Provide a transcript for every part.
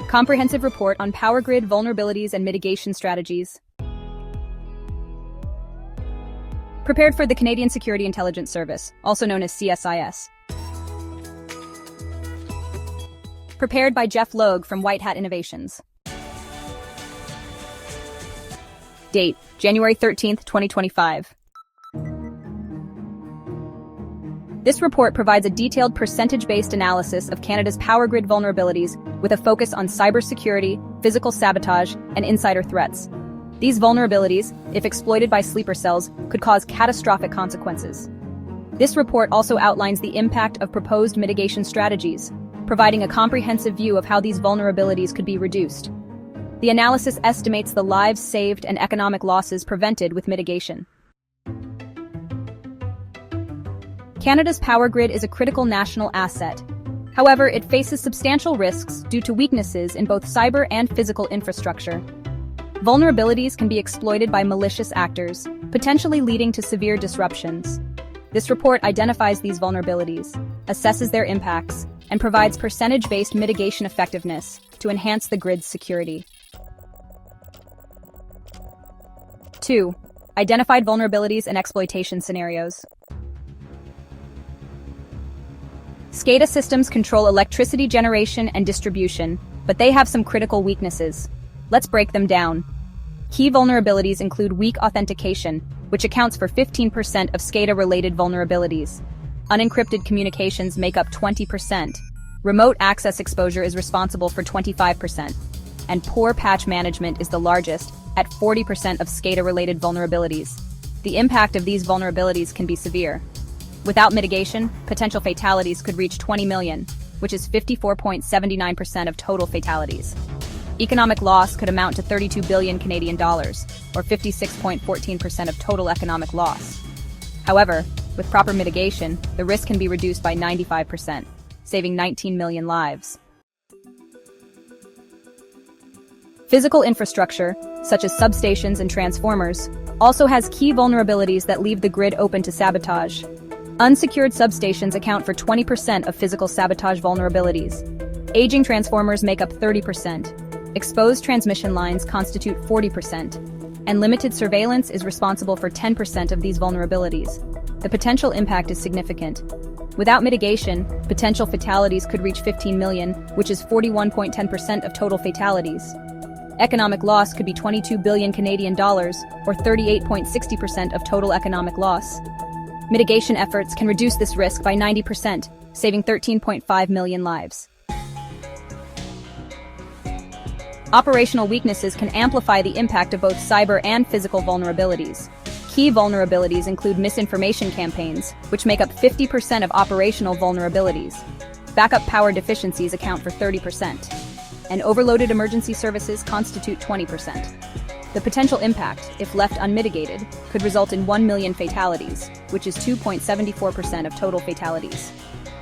Comprehensive report on power grid vulnerabilities and mitigation strategies. Prepared for the Canadian Security Intelligence Service, also known as CSIS. Prepared by Jeff Logue from White Hat Innovations. Date, January 13th, 2025. This report provides a detailed percentage-based analysis of Canada's power grid vulnerabilities with a focus on cybersecurity, physical sabotage, and insider threats. These vulnerabilities, if exploited by sleeper cells, could cause catastrophic consequences. This report also outlines the impact of proposed mitigation strategies, providing a comprehensive view of how these vulnerabilities could be reduced. The analysis estimates the lives saved and economic losses prevented with mitigation. Canada's power grid is a critical national asset. However, it faces substantial risks due to weaknesses in both cyber and physical infrastructure. Vulnerabilities can be exploited by malicious actors, potentially leading to severe disruptions. This report identifies these vulnerabilities, assesses their impacts, and provides percentage-based mitigation effectiveness to enhance the grid's security. 2. Identified vulnerabilities and exploitation scenarios. SCADA systems control electricity generation and distribution, but they have some critical weaknesses. Let's break them down. Key vulnerabilities include weak authentication, which accounts for 15% of SCADA-related vulnerabilities. Unencrypted communications make up 20%. Remote access exposure is responsible for 25%. And poor patch management is the largest, at 40% of SCADA-related vulnerabilities. The impact of these vulnerabilities can be severe. Without mitigation, potential fatalities could reach 20 million, which is 54.79% of total fatalities. Economic loss could amount to 32 billion Canadian dollars, or 56.14% of total economic loss. However, with proper mitigation, the risk can be reduced by 95%, saving 19 million lives. Physical infrastructure, such as substations and transformers, also has key vulnerabilities that leave the grid open to sabotage. Unsecured substations account for 20% of physical sabotage vulnerabilities. Aging transformers make up 30%. Exposed transmission lines constitute 40%. And limited surveillance is responsible for 10% of these vulnerabilities. The potential impact is significant. Without mitigation, potential fatalities could reach 15 million, which is 41.10% of total fatalities. Economic loss could be 22 billion Canadian dollars, or 38.60% of total economic loss. Mitigation efforts can reduce this risk by 90%, saving 13.5 million lives. Operational weaknesses can amplify the impact of both cyber and physical vulnerabilities. Key vulnerabilities include misinformation campaigns, which make up 50% of operational vulnerabilities. Backup power deficiencies account for 30%. And overloaded emergency services constitute 20%. The potential impact, if left unmitigated, could result in 1 million fatalities, which is 2.74% of total fatalities.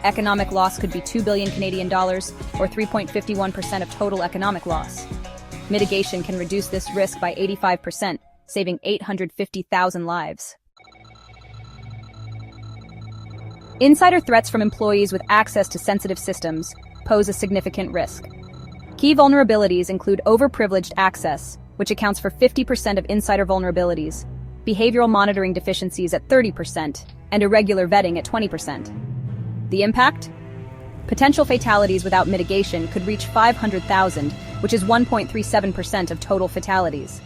Economic loss could be 2 billion Canadian dollars, or 3.51% of total economic loss. Mitigation can reduce this risk by 85%, saving 850,000 lives. Insider threats from employees with access to sensitive systems pose a significant risk. Key vulnerabilities include overprivileged access, which accounts for 50% of insider vulnerabilities, behavioral monitoring deficiencies at 30%, and irregular vetting at 20%. The impact? Potential fatalities without mitigation could reach 500,000, which is 1.37% of total fatalities.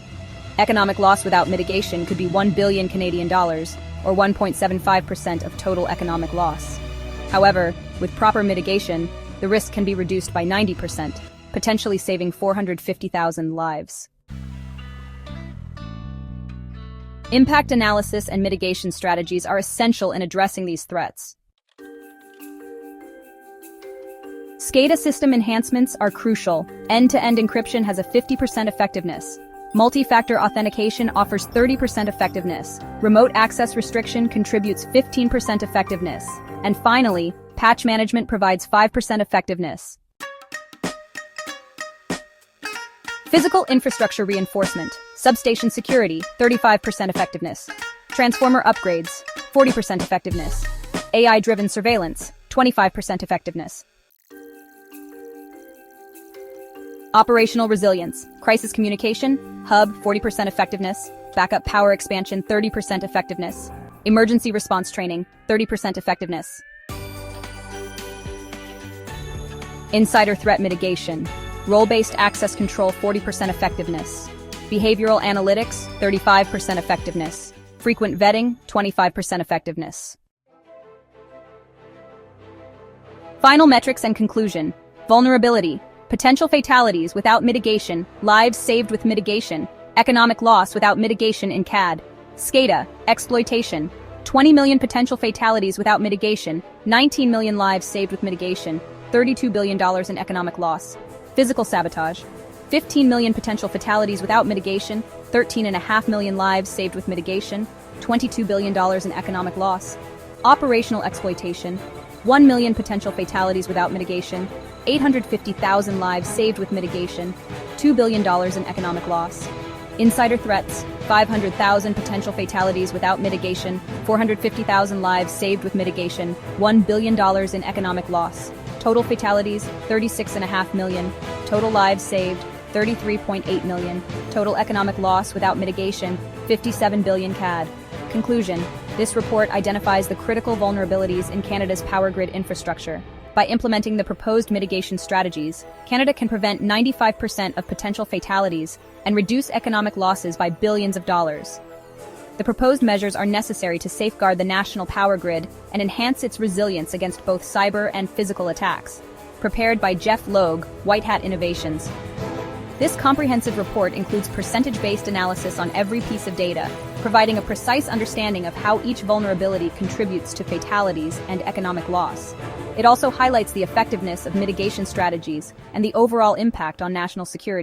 Economic loss without mitigation could be 1 billion Canadian dollars, or 1.75% of total economic loss. However, with proper mitigation, the risk can be reduced by 90%, potentially saving 450,000 lives. Impact analysis and mitigation strategies are essential in addressing these threats. SCADA system enhancements are crucial. End-to-end encryption has a 50% effectiveness. Multi-factor authentication offers 30% effectiveness. Remote access restriction contributes 15% effectiveness. And finally, patch management provides 5% effectiveness. Physical infrastructure reinforcement, substation security, 35% effectiveness. Transformer upgrades, 40% effectiveness. AI-driven surveillance, 25% effectiveness. Operational resilience, crisis communication, hub 40% effectiveness, backup power expansion 30% effectiveness, emergency response training 30% effectiveness. Insider threat mitigation, role-based access control 40% effectiveness, behavioral analytics 35% effectiveness, frequent vetting 25% effectiveness. Final metrics and conclusion. Vulnerability, potential fatalities without mitigation, lives saved with mitigation, economic loss without mitigation in CAD. SCADA, exploitation, 20 million potential fatalities without mitigation, 19 million lives saved with mitigation, $32 billion in economic loss. Physical sabotage, 15 million potential fatalities without mitigation, 13.5 million lives saved with mitigation, $22 billion in economic loss. Operational exploitation, 1 million potential fatalities without mitigation, 850,000 lives saved with mitigation, $2 billion in economic loss. Insider threats, 500,000 potential fatalities without mitigation, 450,000 lives saved with mitigation, $1 billion in economic loss. Total fatalities, 36.5 million. Total lives saved, 33.8 million. Total economic loss without mitigation, 57 billion CAD. Conclusion. This report identifies the critical vulnerabilities in Canada's power grid infrastructure. By implementing the proposed mitigation strategies, Canada can prevent 95% of potential fatalities and reduce economic losses by billions of dollars. The proposed measures are necessary to safeguard the national power grid and enhance its resilience against both cyber and physical attacks. Prepared by Jeff Logue, White Hat Innovations. This comprehensive report includes percentage-based analysis on every piece of data, providing a precise understanding of how each vulnerability contributes to fatalities and economic loss. It also highlights the effectiveness of mitigation strategies and the overall impact on national security.